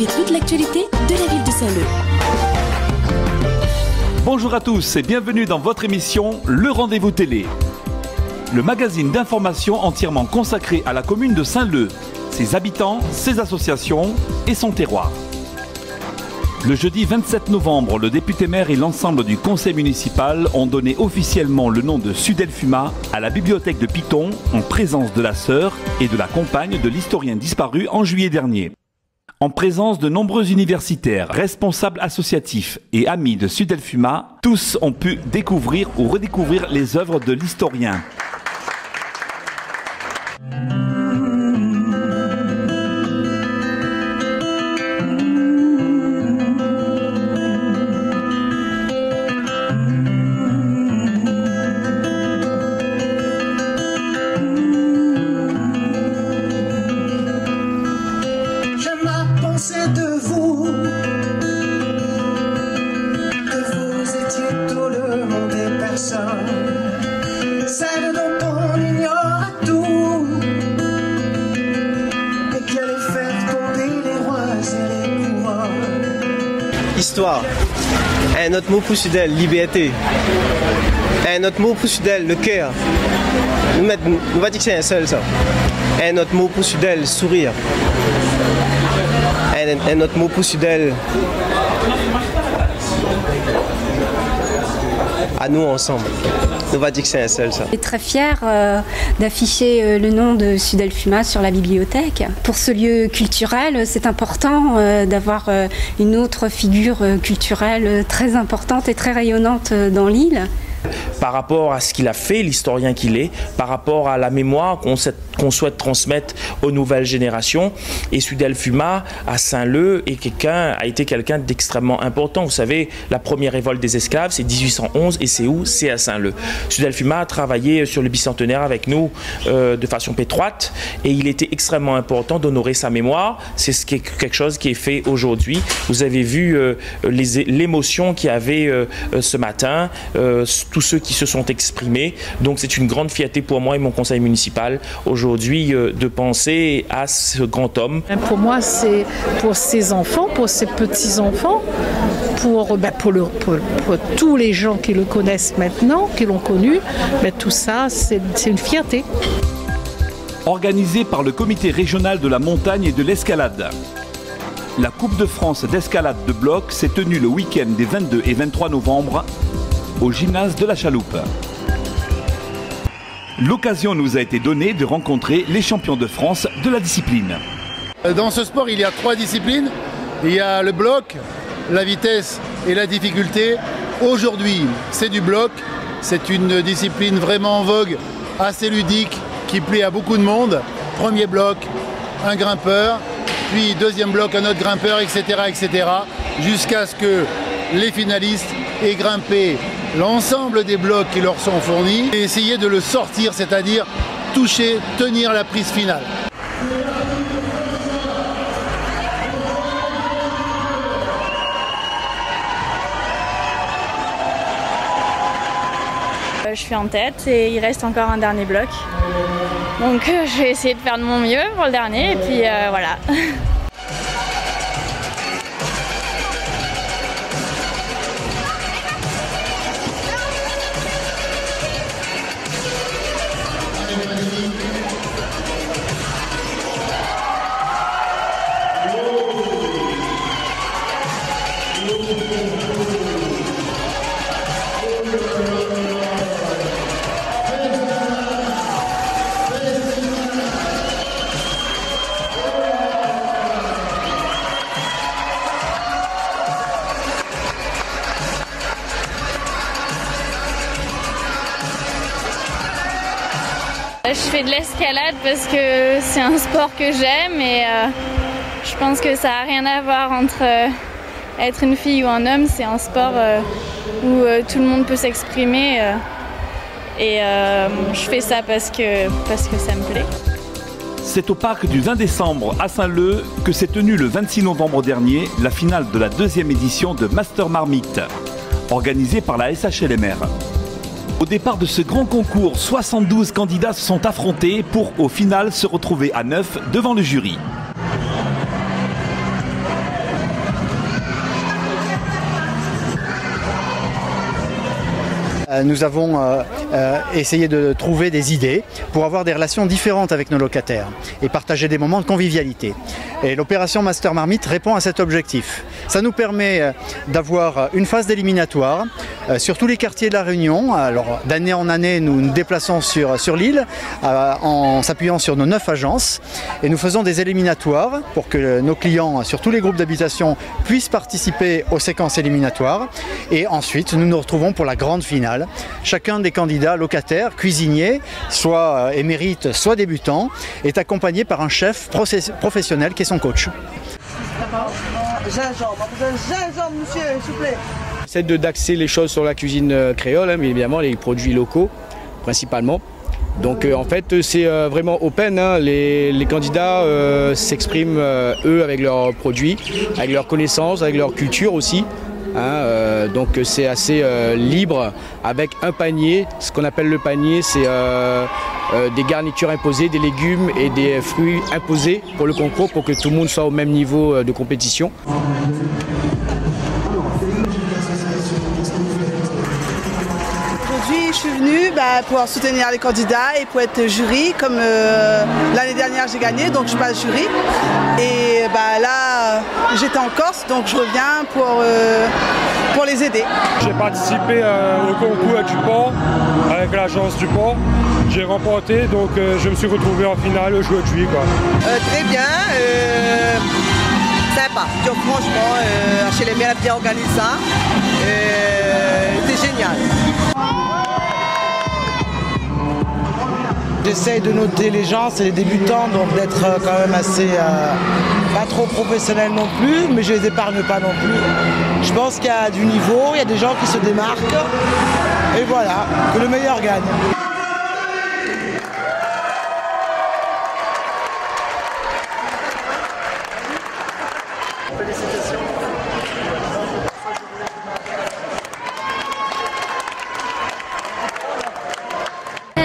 Suivez toute l'actualité de la ville de Saint-Leu. Bonjour à tous et bienvenue dans votre émission Le Rendez-vous Télé. Le magazine d'information entièrement consacré à la commune de Saint-Leu, ses habitants, ses associations et son terroir. Le jeudi 27 novembre, le député-maire et l'ensemble du conseil municipal ont donné officiellement le nom de Sudelfuma à la bibliothèque de Piton en présence de la sœur et de la compagne de l'historien disparu en juillet dernier. En présence de nombreux universitaires, responsables associatifs et amis de Sudelfuma, tous ont pu découvrir ou redécouvrir les œuvres de l'historien. De vous étiez tout le monde et personne, celle dont on ignore tout, et qui allait faire tomber les rois et les couronnes. Histoire. Un autre mot pour Sudel, liberté. Un autre mot pour Sudel, le cœur. Nous va dire que c'est un seul ça. Un autre mot pour Sudel, sourire. Un autre mot pour Sudel. À nous ensemble. On va dire que c'est un seul ça. Je suis très fière d'afficher le nom de Sudelfuma sur la bibliothèque. Pour ce lieu culturel, c'est important d'avoir une autre figure culturelle très importante et très rayonnante dans l'île. Par rapport à ce qu'il a fait, l'historien qu'il est, par rapport à la mémoire qu'on souhaite transmettre aux nouvelles générations. Et Sudelfuma, à Saint-Leu, a été quelqu'un d'extrêmement important. Vous savez, la première révolte des esclaves, c'est 1811, et c'est où? C'est à Saint-Leu. Sudelfuma a travaillé sur le bicentenaire avec nous de façon pétroite, et il était extrêmement important d'honorer sa mémoire. C'est quelque chose qui est fait aujourd'hui. Vous avez vu l'émotion qu'il y avait ce matin, tous ceux qui se sont exprimés. Donc c'est une grande fierté pour moi et mon conseil municipal aujourd'hui de penser à ce grand homme. Pour moi, c'est pour ses enfants, pour ses petits-enfants, pour tous les gens qui le connaissent maintenant, qui l'ont connu, tout ça, c'est une fierté. Organisé par le comité régional de la montagne et de l'escalade. La Coupe de France d'escalade de bloc s'est tenue le week-end des 22 et 23 novembre au gymnase de la Chaloupe. L'occasion nous a été donnée de rencontrer les champions de France de la discipline. Dans ce sport, il y a 3 disciplines. Il y a le bloc, la vitesse et la difficulté. Aujourd'hui, c'est du bloc. C'est une discipline vraiment en vogue, assez ludique, qui plaît à beaucoup de monde. Premier bloc, un grimpeur, puis deuxième bloc, un autre grimpeur, etc., etc., jusqu'à ce que les finalistes aient grimpé l'ensemble des blocs qui leur sont fournis et essayer de le sortir, c'est-à-dire toucher, tenir la prise finale. Je suis en tête et il reste encore un dernier bloc. Donc je vais essayer de faire de mon mieux pour le dernier et puis voilà. Je fais de l'escalade parce que c'est un sport que j'aime et je pense que ça n'a rien à voir entre être une fille ou un homme. C'est un sport où tout le monde peut s'exprimer et je fais ça parce que ça me plaît. C'est au parc du 20 décembre à Saint-Leu que s'est tenue le 26 novembre dernier la finale de la 2e édition de Master Marmite, organisée par la SHLMR. Au départ de ce grand concours, 72 candidats se sont affrontés pour au final se retrouver à 9 devant le jury. Nous avons essayé de trouver des idées pour avoir des relations différentes avec nos locataires et partager des moments de convivialité. Et l'opération Master Marmite répond à cet objectif. Ça nous permet d'avoir une phase d'éliminatoire sur tous les quartiers de la Réunion. Alors d'année en année, nous nous déplaçons sur l'île en s'appuyant sur nos 9 agences et nous faisons des éliminatoires pour que nos clients sur tous les groupes d'habitation puissent participer aux séquences éliminatoires. Et ensuite, nous nous retrouvons pour la grande finale. Chacun des candidats locataires, cuisiniers, soit émérites, soit débutants, est accompagné par un chef professionnel qui est son coach. Gingembre, monsieur, s'il vous plaît. C'est d'axer les choses sur la cuisine créole, mais évidemment les produits locaux principalement. Donc en fait c'est vraiment open, hein. Les candidats s'expriment eux avec leurs produits, avec leurs connaissances, avec leur culture aussi. Hein, donc c'est assez libre avec un panier. Ce qu'on appelle le panier, c'est des garnitures imposées, des légumes et des fruits imposés pour le concours pour que tout le monde soit au même niveau de compétition. Aujourd'hui, je suis venue pour soutenir les candidats et pour être jury. Comme l'année dernière, j'ai gagné, donc je passe jury. Et là, j'étais en Corse, donc je reviens pour les aider. J'ai participé au concours du port avec l'agence du port. J'ai remporté, donc je me suis retrouvé en finale aujourd'hui. Très bien. Sympa. Donc, franchement, chez les maires bien organisé ça. C'est génial. J'essaye de noter les gens, c'est les débutants, donc d'être quand même assez pas trop professionnel non plus, mais je les épargne pas non plus. Je pense qu'il y a du niveau, il y a des gens qui se démarquent, et voilà, que le meilleur gagne.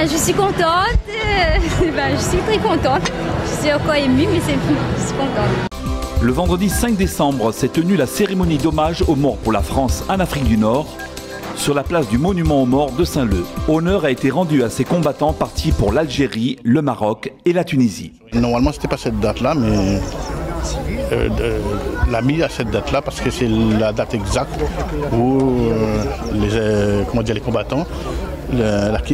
Je suis contente, je suis très contente. Je suis encore émue, mais je suis contente. Le vendredi 5 décembre s'est tenue la cérémonie d'hommage aux morts pour la France en Afrique du Nord, sur la place du Monument aux morts de Saint-Leu. Honneur a été rendu à ces combattants partis pour l'Algérie, le Maroc et la Tunisie. Normalement, ce n'était pas cette date-là, mais l'a mis à cette date-là parce que c'est la date exacte où les combattants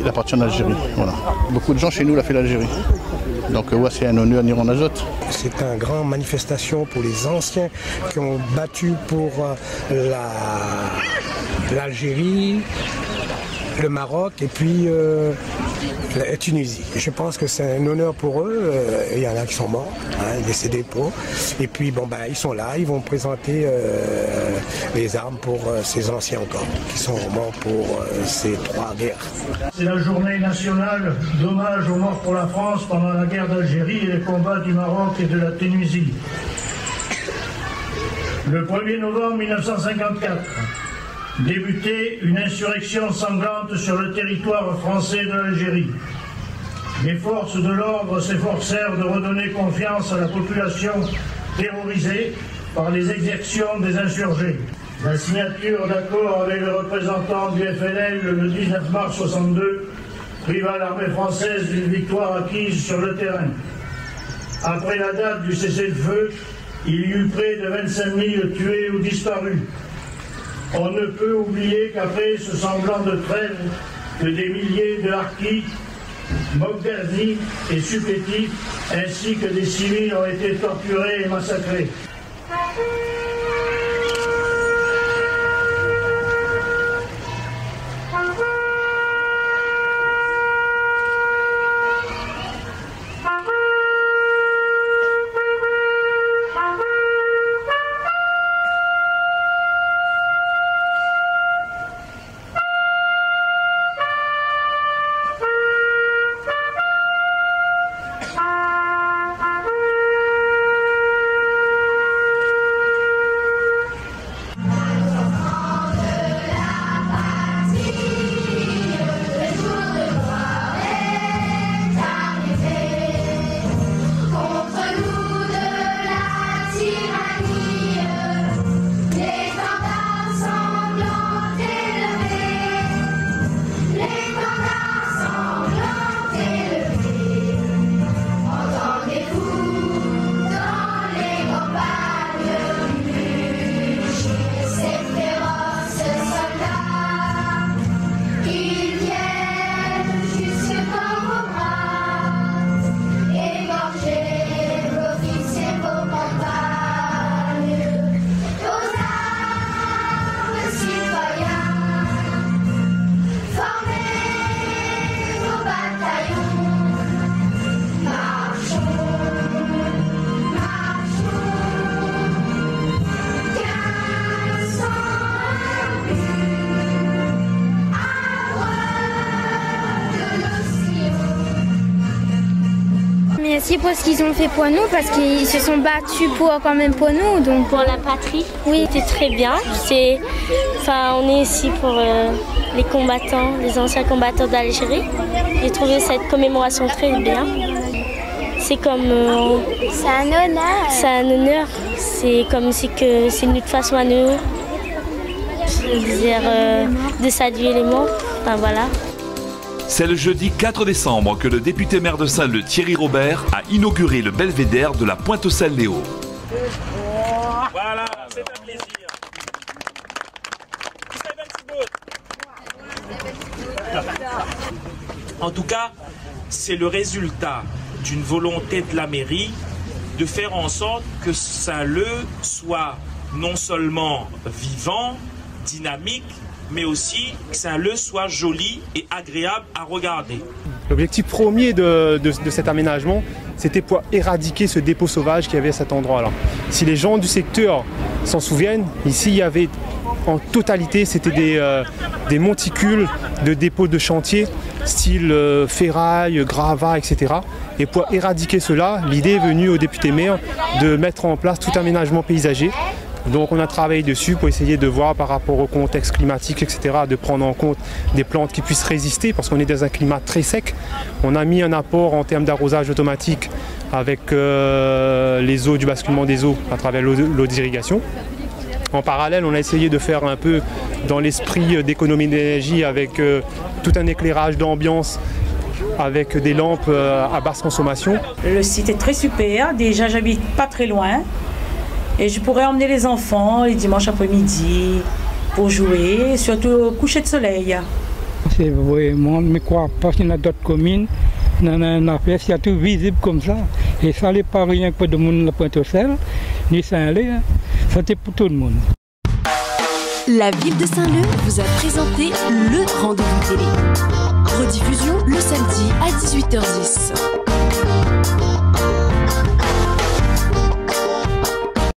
appartiennent à l'Algérie. Voilà. Beaucoup de gens chez nous l'ont fait l'Algérie. Donc c'est un honneur ni en azote. C'est une grande manifestation pour les anciens qui ont battu pour l'Algérie, le Maroc et puis la Tunisie. Je pense que c'est un honneur pour eux. Il y en a qui sont morts, décédés pour. Et puis ils sont là, ils vont présenter les armes pour ces anciens encore, qui sont morts pour ces 3 guerres. C'est la journée nationale d'hommage aux morts pour la France pendant la guerre d'Algérie et les combats du Maroc et de la Tunisie. Le 1er novembre 1954, débutait une insurrection sanglante sur le territoire français de l'Algérie. Les forces de l'ordre s'efforcèrent de redonner confiance à la population terrorisée par les exactions des insurgés. La signature d'accord avec les représentants du FNL le 19 mars 1962 priva l'armée française d'une victoire acquise sur le terrain. Après la date du cessez-le-feu, il y eut près de 25 000 tués ou disparus. On ne peut oublier qu'après ce semblant de trêve, que des milliers de harkis, Mogdazni et supplétifs, ainsi que des civils ont été torturés et massacrés. Merci pour ce qu'ils ont fait pour nous, parce qu'ils se sont battus quand même pour nous. Donc pour la patrie. Oui, c'est très bien. On est ici pour les combattants, les anciens combattants d'Algérie. J'ai trouvé cette commémoration très bien. C'est comme... c'est un honneur. C'est un honneur. C'est comme si c'est notre façon à nous de saluer les morts. Enfin voilà. C'est le jeudi 4 décembre que le député maire de Saint-Leu, Thierry Robert, a inauguré le belvédère de la Pointe-aux-Salles-Léo. Voilà, c'est un plaisir. En tout cas, c'est le résultat d'une volonté de la mairie de faire en sorte que Saint-Leu soit non seulement vivant, dynamique, mais aussi que Saint-Leu soit joli et agréable à regarder. L'objectif premier de cet aménagement, c'était pour éradiquer ce dépôt sauvage qu'il y avait à cet endroit-là. Si les gens du secteur s'en souviennent, ici il y avait en totalité, c'était des monticules de dépôts de chantier, style ferraille, gravat, etc. Et pour éradiquer cela, l'idée est venue au député maire de mettre en place tout aménagement paysager. Donc on a travaillé dessus pour essayer de voir par rapport au contexte climatique, etc., de prendre en compte des plantes qui puissent résister parce qu'on est dans un climat très sec. On a mis un apport en termes d'arrosage automatique avec les eaux du basculement des eaux à travers l'eau d'irrigation. En parallèle, on a essayé de faire un peu dans l'esprit d'économie d'énergie avec tout un éclairage d'ambiance avec des lampes à basse consommation. Le site est très super, déjà j'habite pas très loin. Et je pourrais emmener les enfants les dimanches après-midi pour jouer, surtout au coucher de soleil. C'est vraiment, je ne crois pas qu'il y a d'autres communes, dans un affaire, c'est tout visible comme ça. Et ça n'est pas rien que de monde la Pointe-aux-Salles, ni Saint-Leu, ça c'est pour tout le monde. La ville de Saint-Leu vous a présenté le rendez-vous télé. Rediffusion le samedi à 18h10.